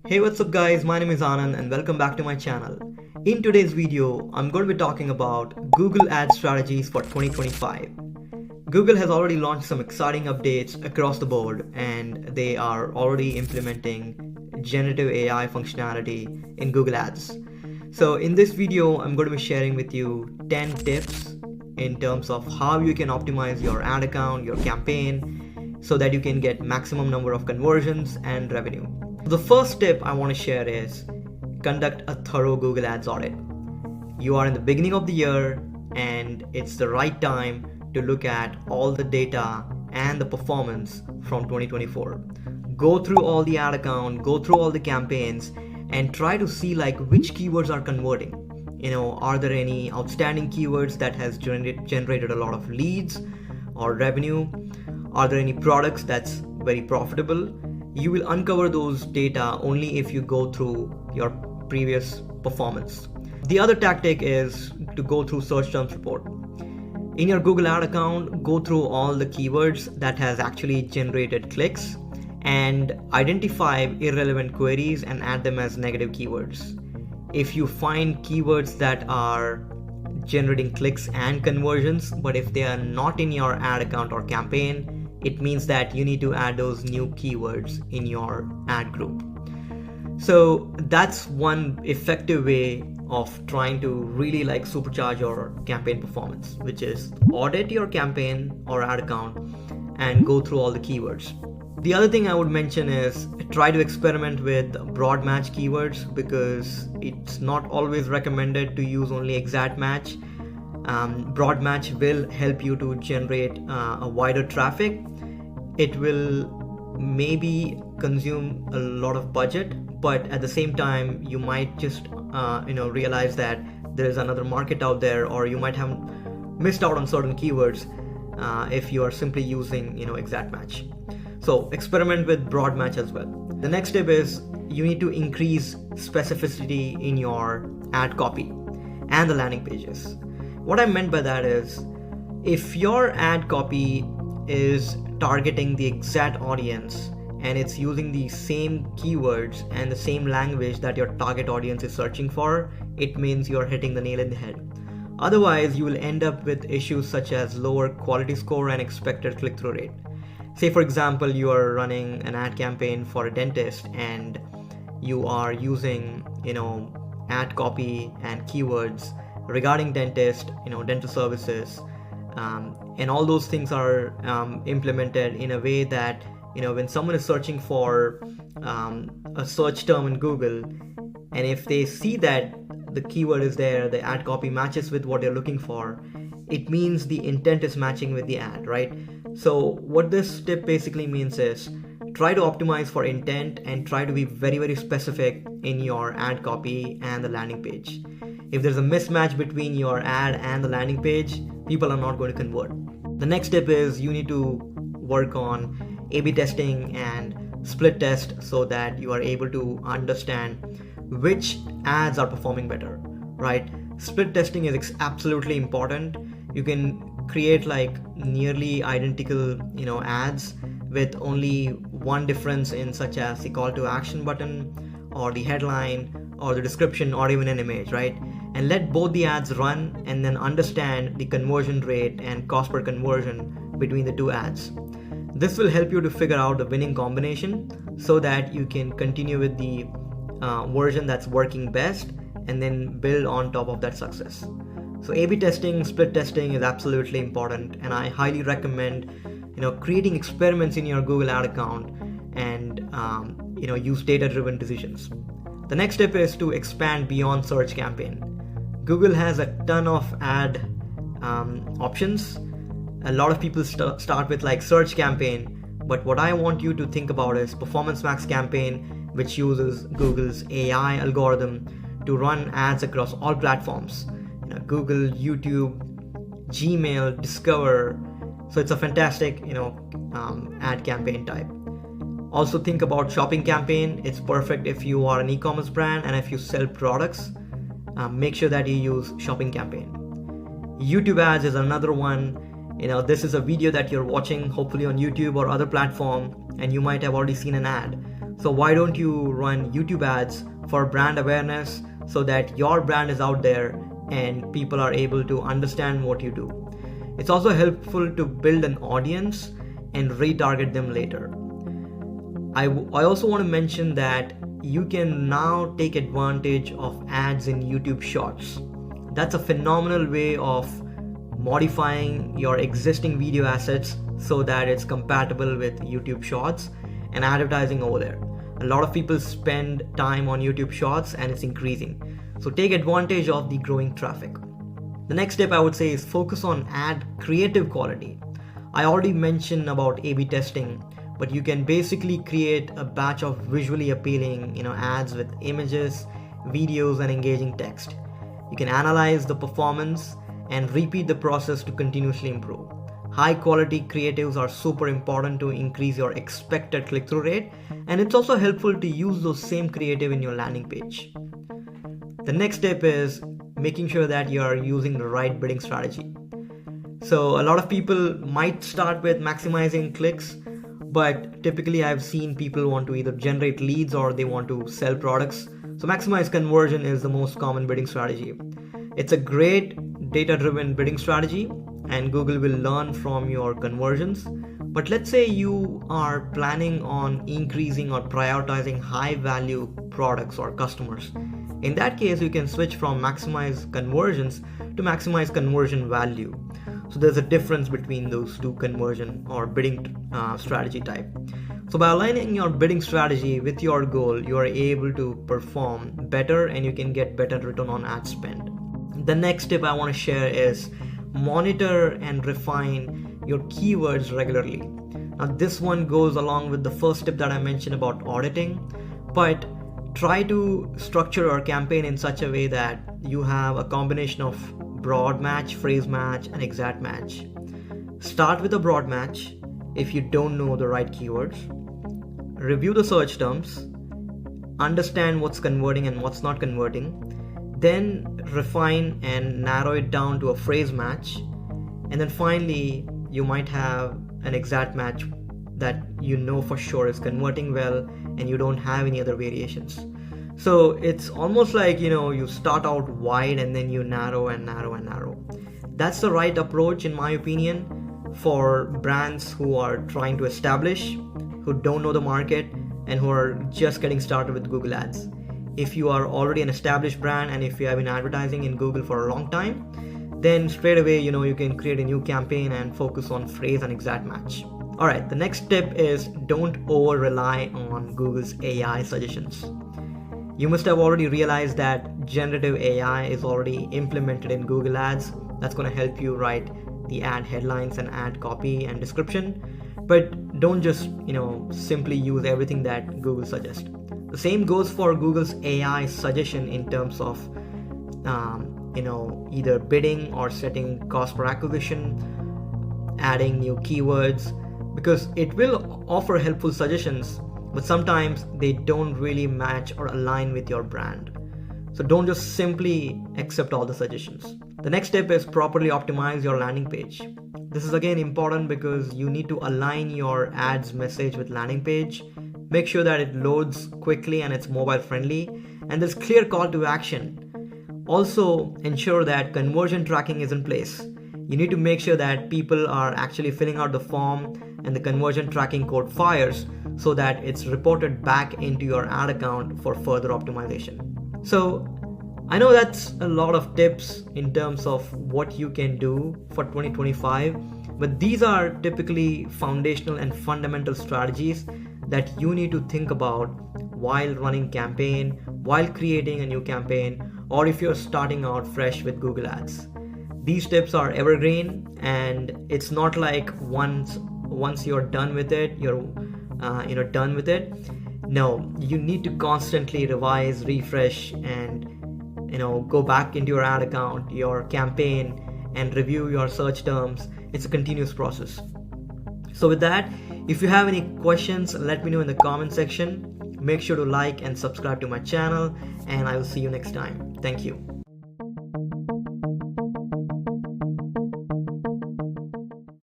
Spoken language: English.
Hey, what's up guys, my name is Anand and welcome back to my channel. In today's video, I'm going to be talking about Google Ad strategies for 2025. Google has already launched some exciting updates across the board and they are already implementing generative AI functionality in Google Ads. So in this video, I'm going to be sharing with you 10 tips in terms of how you can optimize your ad account, your campaign, so that you can get maximum number of conversions and revenue. The first tip I want to share is conduct a thorough Google Ads audit. You are in the beginning of the year and it's the right time to look at all the data and the performance from 2024. Go through all the ad account, go through all the campaigns and try to see like which keywords are converting. Are there any outstanding keywords that has generated a lot of leads or revenue? Are there any products that's very profitable? You will uncover those data only if you go through your previous performance. The other tactic is to go through search terms report. In your Google ad account, go through all the keywords that has actually generated clicks and identify irrelevant queries and add them as negative keywords. If you find keywords that are generating clicks and conversions, but if they are not in your ad account or campaign, it means that you need to add those new keywords in your ad group. So that's one effective way of trying to really supercharge your campaign performance, which is audit your campaign or ad account and go through all the keywords. The other thing I would mention is try to experiment with broad match keywords because it's not always recommended to use only exact match. Broad match will help you to generate a wider traffic. It will maybe consume a lot of budget, but at the same time you might just realize that there is another market out there, or you might have missed out on certain keywords if you are simply using exact match. So experiment with broad match as well. The next tip is you need to increase specificity in your ad copy and the landing pages. What I meant by that is if your ad copy is targeting the exact audience and it's using the same keywords and the same language that your target audience is searching for, it means you're hitting the nail in the head. Otherwise, you will end up with issues such as lower quality score and expected click-through rate. Say for example, you are running an ad campaign for a dentist and you are using ad copy and keywords regarding dentist, dental services, and all those things are implemented in a way that when someone is searching for a search term in Google, and if they see that the keyword is there, the ad copy matches with what they're looking for, it means the intent is matching with the ad, right? So what this tip basically means is try to optimize for intent and try to be very, very specific in your ad copy and the landing page. If there's a mismatch between your ad and the landing page, people are not going to convert. The next tip is you need to work on A/B testing and split test so that you are able to understand which ads are performing better, right? Split testing is absolutely important. You can create nearly identical ads with only one difference in such as the call to action button or the headline or the description or even an image, right? And let both the ads run and then understand the conversion rate and cost per conversion between the two ads. This will help you to figure out the winning combination so that you can continue with the version that's working best and then build on top of that success. So A/B testing, split testing is absolutely important, and I highly recommend creating experiments in your Google ad account and use data-driven decisions. The next step is to expand beyond search campaign. Google has a ton of ad options. A lot of people start with search campaign, but what I want you to think about is Performance Max campaign, which uses Google's AI algorithm to run ads across all platforms. Google, YouTube, Gmail, Discover. So it's a fantastic ad campaign type. Also think about shopping campaign. It's perfect if you are an e-commerce brand and if you sell products. Make sure that you use shopping campaign. YouTube ads is another one. This is a video that you're watching hopefully on YouTube or other platform, and you might have already seen an ad. So why don't you run YouTube ads for brand awareness so that your brand is out there and people are able to understand what you do? It's also helpful to build an audience and retarget them later. I also want to mention that you can now take advantage of ads in YouTube Shorts. That's a phenomenal way of modifying your existing video assets so that it's compatible with YouTube Shorts and advertising over there. A lot of people spend time on YouTube Shorts and it's increasing. So take advantage of the growing traffic. The next step I would say is focus on ad creative quality. I already mentioned about A/B testing, but you can basically create a batch of visually appealing, ads with images, videos, and engaging text. You can analyze the performance and repeat the process to continuously improve. High quality creatives are super important to increase your expected click-through rate, and it's also helpful to use those same creative in your landing page. The next step is making sure that you are using the right bidding strategy. So a lot of people might start with maximizing clicks, but typically I've seen people want to either generate leads or they want to sell products. So maximize conversion is the most common bidding strategy. It's a great data-driven bidding strategy and Google will learn from your conversions. But let's say you are planning on increasing or prioritizing high-value products or customers. In that case, you can switch from maximize conversions to maximize conversion value. So there's a difference between those two conversion or bidding strategy type. So by aligning your bidding strategy with your goal, you are able to perform better and you can get better return on ad spend. The next tip I want to share is monitor and refine your keywords regularly. Now this one goes along with the first tip that I mentioned about auditing, but try to structure your campaign in such a way that you have a combination of broad match, phrase match, and exact match. Start with a broad match if you don't know the right keywords. Review the search terms, understand what's converting and what's not converting, then refine and narrow it down to a phrase match, and then finally you might have an exact match that you know for sure is converting well and you don't have any other variations. So it's almost like you start out wide and then you narrow and narrow and narrow. That's the right approach in my opinion for brands who are trying to establish, who don't know the market, and who are just getting started with Google Ads. If you are already an established brand and if you have been advertising in Google for a long time, then straight away you can create a new campaign and focus on phrase and exact match. Alright, the next tip is don't over rely on Google's AI suggestions. You must have already realized that generative AI is already implemented in Google Ads. That's going to help you write the ad headlines and ad copy and description. But don't just, simply use everything that Google suggests. The same goes for Google's AI suggestion in terms of, either bidding or setting cost per acquisition, adding new keywords, because it will offer helpful suggestions, but sometimes they don't really match or align with your brand. So don't just simply accept all the suggestions. The next step is properly optimize your landing page. This is again important because you need to align your ads message with landing page. Make sure that it loads quickly and it's mobile friendly and there's clear call to action. Also ensure that conversion tracking is in place. You need to make sure that people are actually filling out the form and the conversion tracking code fires so that it's reported back into your ad account for further optimization. So I know that's a lot of tips in terms of what you can do for 2025, but these are typically foundational and fundamental strategies that you need to think about while running campaign, while creating a new campaign, or if you're starting out fresh with Google Ads. These tips are evergreen and it's not like once you're done with it, you're done with it. No, you need to constantly revise, refresh, and go back into your ad account, your campaign, and review your search terms. It's a continuous process. So with that, if you have any questions, let me know in the comment section. Make sure to like and subscribe to my channel, and I will see you next time. Thank you.